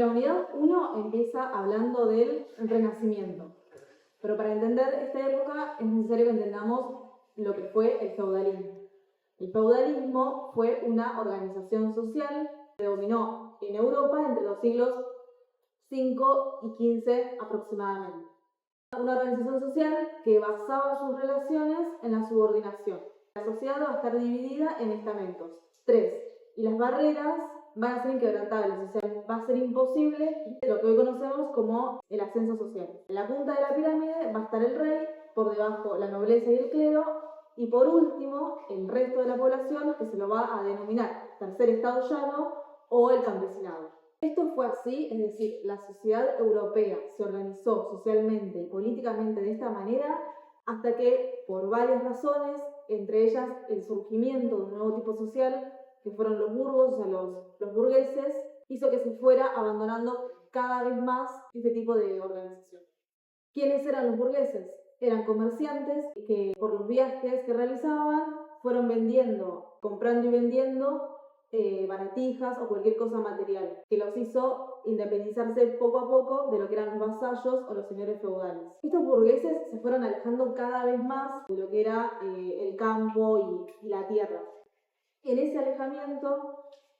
La unidad 1 empieza hablando del Renacimiento, pero para entender esta época es necesario que entendamos lo que fue el feudalismo. El feudalismo fue una organización social que dominó en Europa entre los siglos V y XV aproximadamente. Una organización social que basaba sus relaciones en la subordinación. La sociedad va a estar dividida en estamentos, 3, y las barreras van a ser inquebrantables, o sea, va a ser imposible lo que hoy conocemos como el ascenso social. En la punta de la pirámide va a estar el rey, por debajo la nobleza y el clero, y por último el resto de la población, que se lo va a denominar tercer estado llano o el campesinado. Esto fue así, es decir, la sociedad europea se organizó socialmente y políticamente de esta manera hasta que, por varias razones, entre ellas el surgimiento de un nuevo tipo social, que fueron los burgos, o sea, los burgueses, hizo que se fuera abandonando cada vez más este tipo de organización. ¿Quiénes eran los burgueses? Eran comerciantes que por los viajes que realizaban fueron vendiendo, comprando y vendiendo baratijas o cualquier cosa material, que los hizo independizarse poco a poco de lo que eran los vasallos o los señores feudales. Estos burgueses se fueron alejando cada vez más de lo que era el campo y la tierra. En ese alejamiento,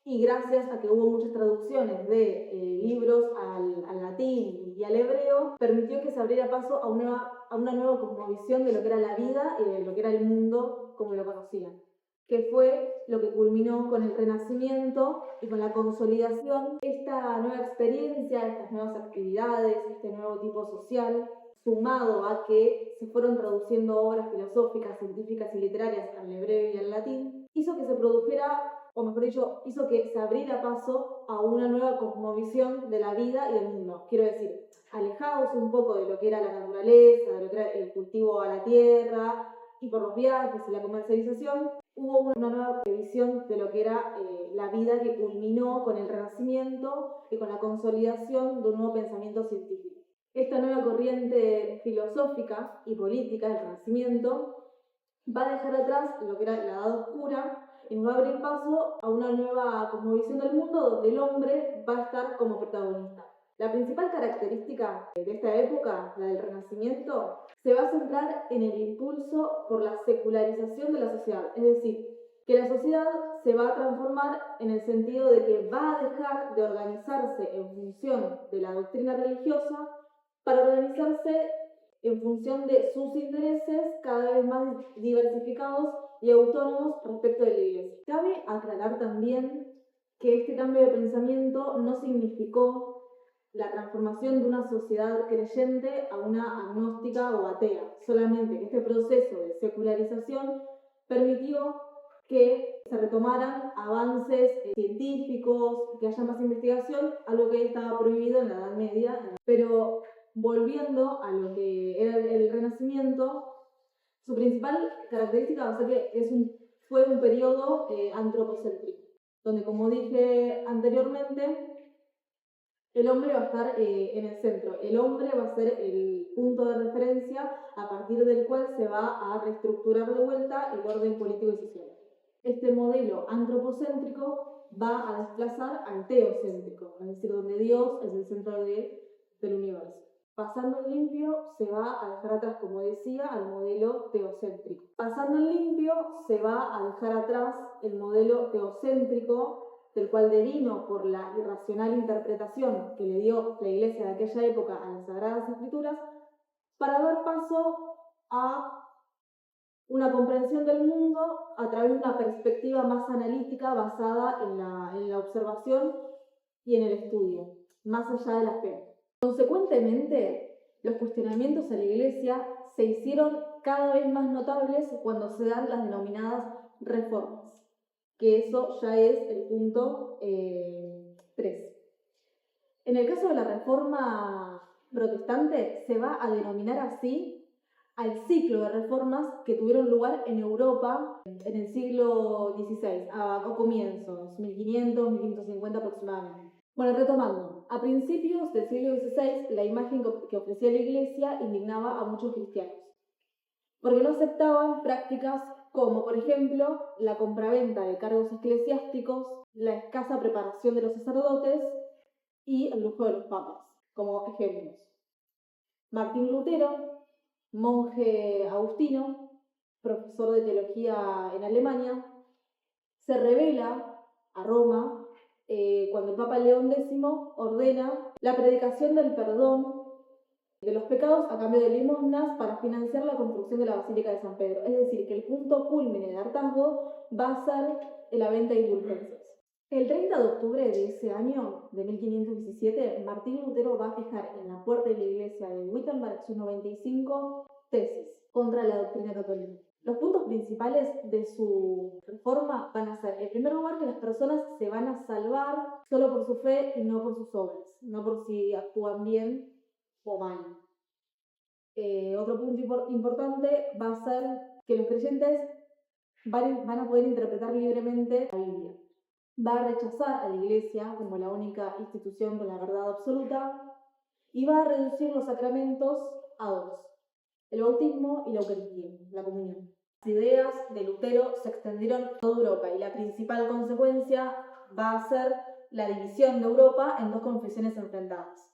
y gracias a que hubo muchas traducciones de libros al latín y al hebreo, permitió que se abriera paso a una nueva cosmovisión de lo que era la vida y de lo que era el mundo como lo conocían, que fue lo que culminó con el Renacimiento y con la consolidación. Esta nueva experiencia, estas nuevas actividades, este nuevo tipo social, sumado a que se fueron traduciendo obras filosóficas, científicas y literarias al hebreo y al latín, hizo que se produjera, o mejor dicho, hizo que se abriera paso a una nueva cosmovisión de la vida y del mundo. Quiero decir, alejados un poco de lo que era la naturaleza, de lo que era el cultivo a la tierra, y por los viajes y la comercialización, hubo una nueva visión de lo que era la vida, que culminó con el Renacimiento y con la consolidación de un nuevo pensamiento científico. Esta nueva corriente filosófica y política del Renacimiento va a dejar atrás lo que era la Edad Oscura y nos va a abrir paso a una nueva cosmovisión del mundo donde el hombre va a estar como protagonista. La principal característica de esta época, la del Renacimiento, se va a centrar en el impulso por la secularización de la sociedad, es decir, que la sociedad se va a transformar en el sentido de que va a dejar de organizarse en función de la doctrina religiosa para organizarse en función de sus intereses cada vez más diversificados y autónomos respecto de la Iglesia. Cabe aclarar también que este cambio de pensamiento no significó la transformación de una sociedad creyente a una agnóstica o atea, solamente que este proceso de secularización permitió que se retomaran avances científicos, que haya más investigación, algo que estaba prohibido en la Edad Media. Pero volviendo a lo que era el Renacimiento, su principal característica va a ser que fue un periodo antropocéntrico, donde, como dije anteriormente, el hombre va a estar en el centro. El hombre va a ser el punto de referencia a partir del cual se va a reestructurar de vuelta el orden político y social. Este modelo antropocéntrico va a desplazar al teocéntrico, es decir, donde Dios es el centro del universo. Pasando en limpio se va a dejar atrás, como decía, al modelo teocéntrico. Pasando en limpio se va a dejar atrás el modelo teocéntrico, del cual devino por la irracional interpretación que le dio la Iglesia de aquella época a las Sagradas Escrituras, para dar paso a una comprensión del mundo a través de una perspectiva más analítica basada en la observación y en el estudio, más allá de la fe. Consecuentemente, los cuestionamientos a la Iglesia se hicieron cada vez más notables cuando se dan las denominadas reformas, que eso ya es el punto 3. En el caso de la Reforma protestante, se va a denominar así al ciclo de reformas que tuvieron lugar en Europa en el siglo XVI, a comienzos, 1500, 1550 aproximadamente. Bueno, retomando, a principios del siglo XVI, la imagen que ofrecía la Iglesia indignaba a muchos cristianos, porque no aceptaban prácticas como, por ejemplo, la compraventa de cargos eclesiásticos, la escasa preparación de los sacerdotes y el lujo de los papas, como ejemplos. Martín Lutero, monje agustino, profesor de teología en Alemania, se rebela a Roma cuando el Papa León X ordena la predicación del perdón de los pecados a cambio de limosnas para financiar la construcción de la Basílica de San Pedro. Es decir, que el punto culmine de hartazgo va a ser la venta de indulgencias. El 30 de octubre de ese año, de 1517, Martín Lutero va a fijar en la puerta de la iglesia de Wittenberg sus 95 tesis contra la doctrina católica. Los puntos principales de su reforma van a ser, en primer lugar, que las personas se van a salvar solo por su fe y no por sus obras, no por si actúan bien o mal. Otro punto importante va a ser que los creyentes van a poder interpretar libremente la Biblia. Va a rechazar a la Iglesia como la única institución con la verdad absoluta y va a reducir los sacramentos a dos: el bautismo y la Eucaristía, la comunión. Las ideas de Lutero se extendieron a toda Europa y la principal consecuencia va a ser la división de Europa en dos confesiones enfrentadas.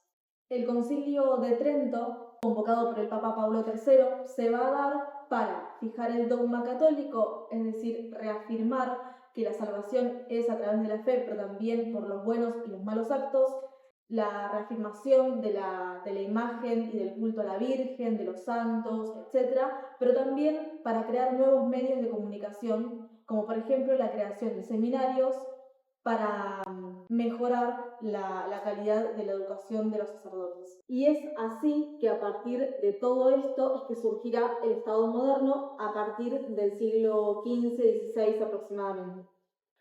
El Concilio de Trento, convocado por el Papa Pablo III, se va a dar para fijar el dogma católico, es decir, reafirmar que la salvación es a través de la fe, pero también por los buenos y los malos actos, la reafirmación de la imagen y del culto a la Virgen, de los santos, etc., pero también para crear nuevos medios de comunicación, como por ejemplo la creación de seminarios para mejorar la calidad de la educación de los sacerdotes. Y es así que a partir de todo esto es que surgirá el Estado moderno a partir del siglo XV-XVI aproximadamente,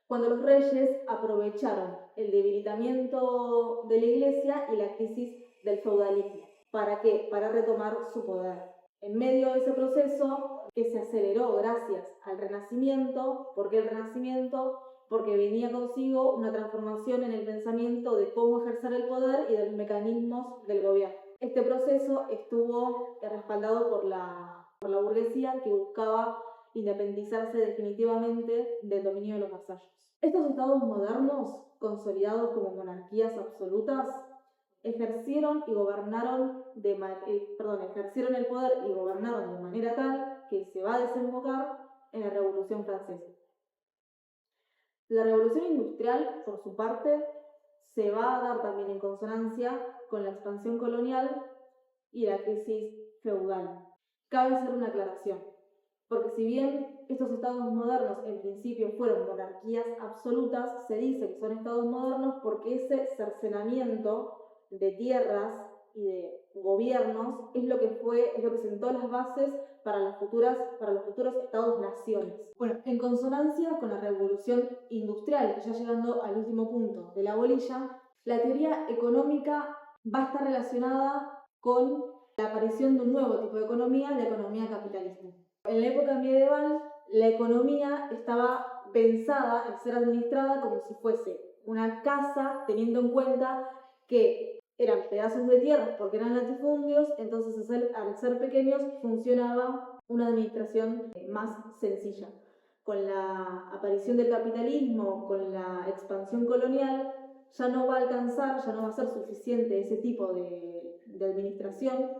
cuando los reyes aprovecharon el debilitamiento de la Iglesia y la crisis del feudalismo. ¿Para qué? Para retomar su poder. En medio de ese proceso, que se aceleró gracias al Renacimiento. ¿Por qué el Renacimiento? Porque venía consigo una transformación en el pensamiento de cómo ejercer el poder y de los mecanismos del gobierno. Este proceso estuvo respaldado por la burguesía, que buscaba independizarse definitivamente del dominio de los vasallos. Estos estados modernos, consolidados como monarquías absolutas, ejercieron el poder y gobernaron de manera tal que se va a desembocar en la Revolución Francesa. La Revolución Industrial, por su parte, se va a dar también en consonancia con la expansión colonial y la crisis feudal. Cabe hacer una aclaración, porque si bien estos estados modernos en principio fueron monarquías absolutas, se dice que son estados modernos porque ese cercenamiento de tierras y de gobiernos es lo que sentó las bases para los futuros estados-naciones. Bueno, en consonancia con la Revolución Industrial, ya llegando al último punto de la bolilla, la teoría económica va a estar relacionada con la aparición de un nuevo tipo de economía, la economía capitalista. En la época medieval, la economía estaba pensada en ser administrada como si fuese una casa, teniendo en cuenta que eran pedazos de tierra porque eran latifundios, entonces al ser pequeños funcionaba una administración más sencilla. Con la aparición del capitalismo, con la expansión colonial, ya no va a ser suficiente ese tipo de administración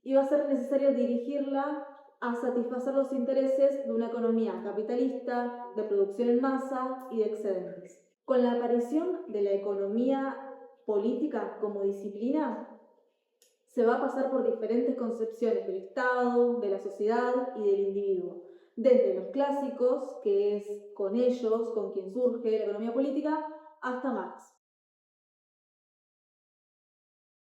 y va a ser necesario dirigirla a satisfacer los intereses de una economía capitalista, de producción en masa y de excedentes. Con la aparición de la economía política como disciplina, se va a pasar por diferentes concepciones del Estado, de la sociedad y del individuo. Desde los clásicos, que es con ellos, con quien surge la economía política, hasta Marx.